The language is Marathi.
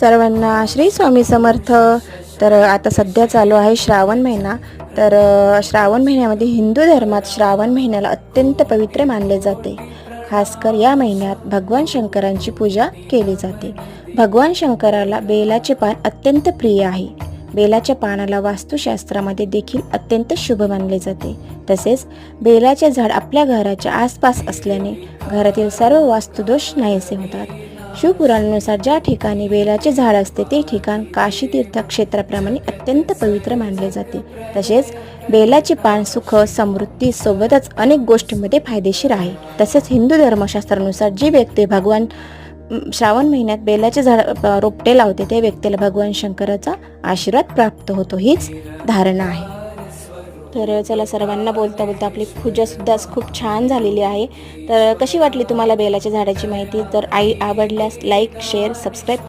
सर्वांना श्री स्वामी समर्थ. तर आता सध्या चालू आहे श्रावण महिना. तर श्रावण महिन्यामध्ये हिंदू धर्मात श्रावण महिन्याला अत्यंत पवित्र मानले जाते. खासकर या महिन्यात भगवान शंकरांची पूजा केली जाते. भगवान शंकराला बेलाचे पान अत्यंत प्रिय आहे. बेलाच्या पानाला वास्तुशास्त्रामध्ये देखील अत्यंत शुभ मानले जाते. तसेच बेलाचे झाड आपल्या घराच्या आसपास असल्याने घरातील सर्व वास्तुदोष नाहीसे होतात. शिवपुराणानुसार ज्या ठिकाणी बेलाचे झाड असते ते ठिकाण काशी तीर्थ क्षेत्राप्रमाणे अत्यंत पवित्र मानले जाते. तसेच बेलाचे पान सुख समृद्धी सोबतच अनेक गोष्टींमध्ये फायदेशीर आहे. तसेच हिंदू धर्मशास्त्रानुसार जी व्यक्ती भगवान श्रावण महिन्यात बेलाचे झाड रोपटे लावते त्या व्यक्तीला भगवान शंकराचा आशीर्वाद प्राप्त होतो, हीच धारणा आहे. तर चला, सर्वांना बोलता बोलता आपली पूजासुद्धा खूप छान झालेली आहे. तर कशी वाटली तुम्हाला बेलाच्या झाडाची माहिती? तर आवडल्यास लाईक शेअर सबस्क्राईब